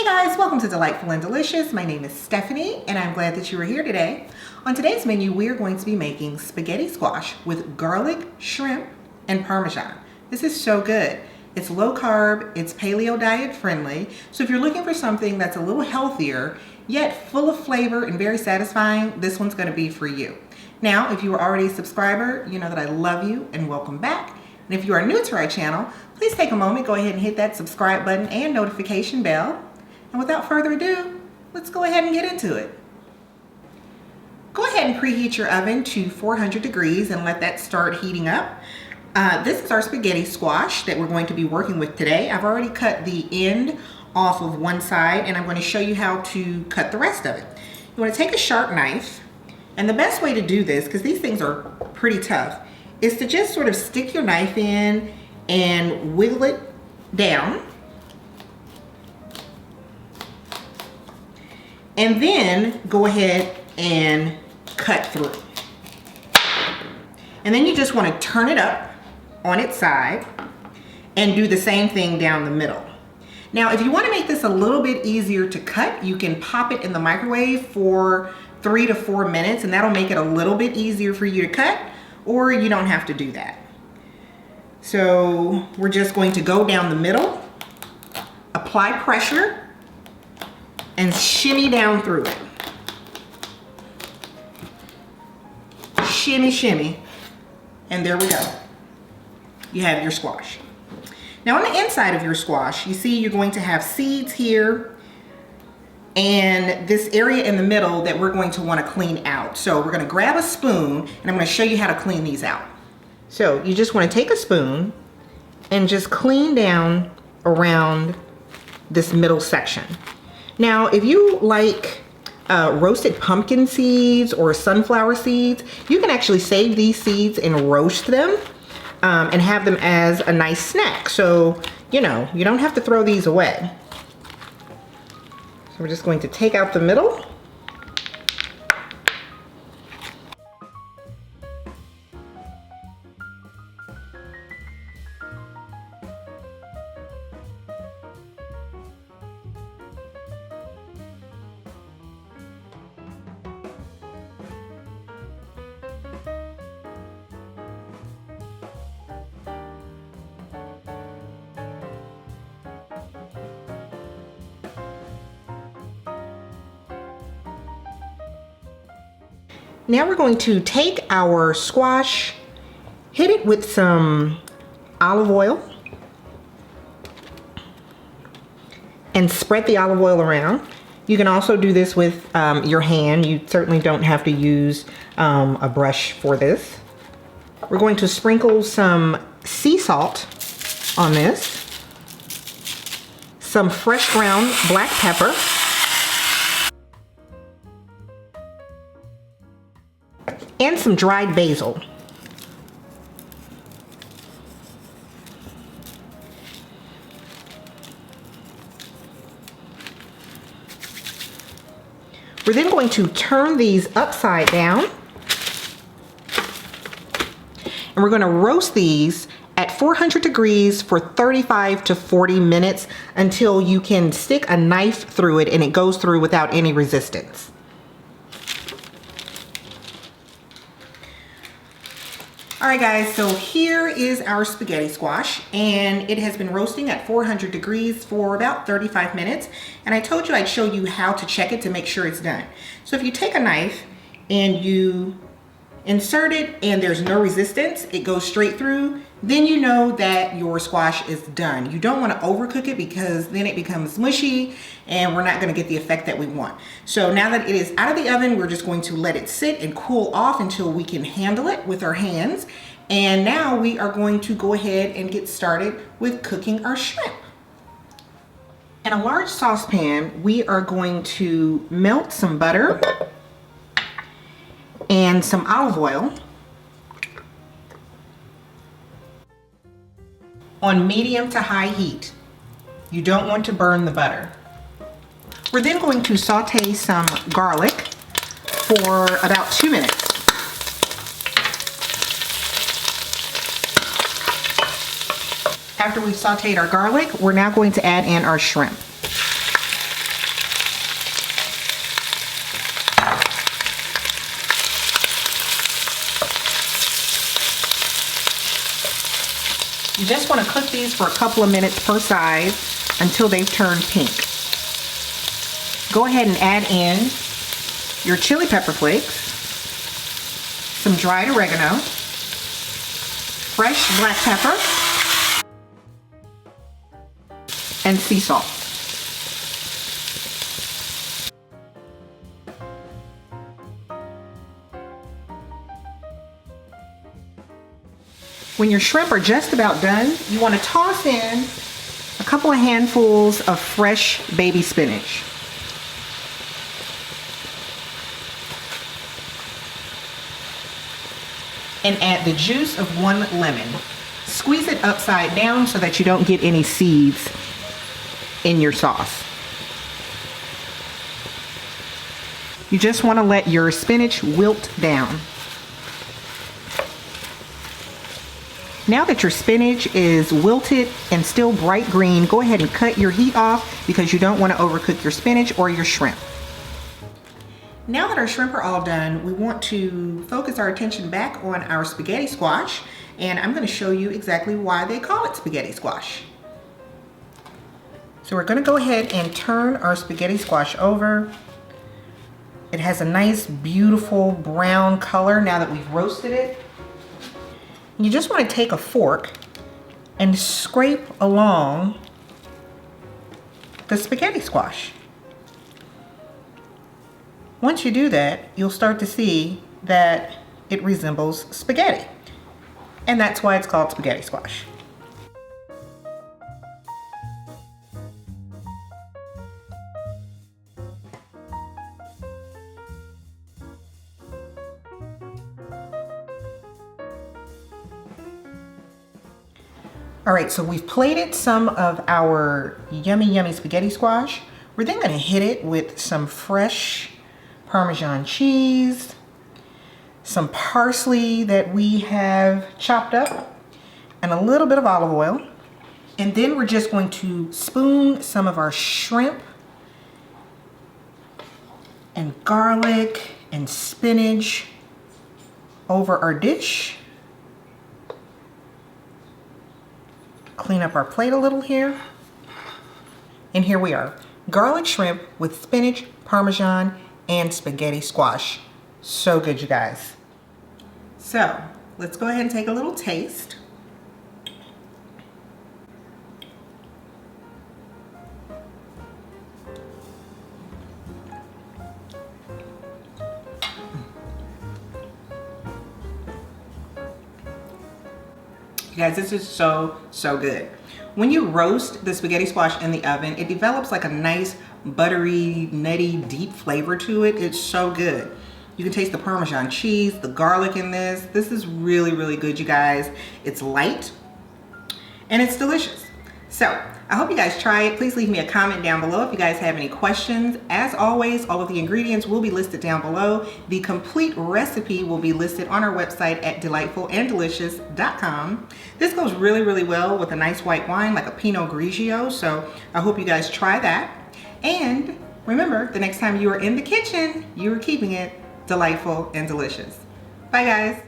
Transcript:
Hey guys, welcome to Delightful and Delicious. My name is Stephanie and I'm glad that you are here today. On today's menu, we are going to be making spaghetti squash with garlic, shrimp, and Parmesan. This is so good. It's low carb, it's paleo diet friendly. So if you're looking for something that's a little healthier, yet full of flavor and very satisfying, this one's gonna be for you. Now, if you are already a subscriber, you know that I love you and welcome back. And if you are new to our channel, please take a moment, go ahead and hit that subscribe button and notification bell. And without further ado, let's go ahead and get into it. Go ahead and preheat your oven to 400 degrees and let that start heating up. This is our spaghetti squash that we're going to be working with today. I've already cut the end off of one side and I'm going to show you how to cut the rest of it. You want to take a sharp knife, and the best way to do this, because these things are pretty tough, is to just sort of stick your knife in and wiggle it down. And then go ahead and cut through. And then you just want to turn it up on its side and do the same thing down the middle. Now, if you want to make this a little bit easier to cut, you can pop it in the microwave for 3 to 4 minutes, and that'll make it a little bit easier for you to cut, or you don't have to do that. So we're just going to go down the middle, apply pressure, and shimmy down through it. Shimmy, shimmy. And there we go. You have your squash. Now on the inside of your squash, you see you're going to have seeds here and this area in the middle that we're going to want to clean out. So we're going to grab a spoon and I'm going to show you how to clean these out. So you just want to take a spoon and just clean down around this middle section. Now, if you like roasted pumpkin seeds or sunflower seeds, you can actually save these seeds and roast them and have them as a nice snack. So, you know, you don't have to throw these away. So we're just going to take out the middle. Now we're going to take our squash, hit it with some olive oil, and spread the olive oil around. You can also do this with your hand. You certainly don't have to use a brush for this. We're going to sprinkle some sea salt on this, some fresh ground black pepper, and some dried basil. We're then going to turn these upside down and we're going to roast these at 400 degrees for 35 to 40 minutes until you can stick a knife through it and it goes through without any resistance. All right guys, so here is our spaghetti squash and it has been roasting at 400 degrees for about 35 minutes. And I told you I'd show you how to check it to make sure it's done. So if you take a knife and you insert it and there's no resistance, it goes straight through, then you know that your squash is done. You don't want to overcook it because then it becomes mushy and we're not going to get the effect that we want. So now that it is out of the oven, we're just going to let it sit and cool off until we can handle it with our hands. And now we are going to go ahead and get started with cooking our shrimp. In a large saucepan, we are going to melt some butter and some olive oil on medium to high heat. You don't want to burn the butter. We're then going to saute some garlic for about 2 minutes. After we've sauteed our garlic, we're now going to add in our shrimp. You just want to cook these for a couple of minutes per side until they've turned pink. Go ahead and add in your chili pepper flakes, some dried oregano, fresh black pepper, and sea salt. When your shrimp are just about done, you want to toss in a couple of handfuls of fresh baby spinach. And add the juice of 1 lemon. Squeeze it upside down so that you don't get any seeds in your sauce. You just want to let your spinach wilt down. Now that your spinach is wilted and still bright green, go ahead and cut your heat off because you don't want to overcook your spinach or your shrimp. Now that our shrimp are all done, we want to focus our attention back on our spaghetti squash, and I'm going to show you exactly why they call it spaghetti squash. So we're going to go ahead and turn our spaghetti squash over. It has a nice, beautiful brown color now that we've roasted it. You just want to take a fork and scrape along the spaghetti squash. Once you do that, you'll start to see that it resembles spaghetti. And that's why it's called spaghetti squash. All right, so we've plated some of our yummy, yummy spaghetti squash. We're then gonna hit it with some fresh Parmesan cheese, some parsley that we have chopped up, and a little bit of olive oil. And then we're just going to spoon some of our shrimp and garlic and spinach over our dish. Clean up our plate a little here. And here we are. Garlic shrimp with spinach, Parmesan, and spaghetti squash. So good, you guys. So let's go ahead and take a little taste. You guys, this is so good. When you roast the spaghetti squash in the oven, it develops like a nice buttery, nutty, deep flavor to it. It's so good. You can taste the Parmesan cheese, the garlic in this. This is really good, you guys. It's light and it's delicious. So I hope you guys try it. Please leave me a comment down below if you guys have any questions. As always, all of the ingredients will be listed down below. The complete recipe will be listed on our website at delightfulanddelicious.com. This goes really well with a nice white wine like a Pinot Grigio. So I hope you guys try that. And remember, the next time you are in the kitchen, you are keeping it delightful and delicious. Bye guys.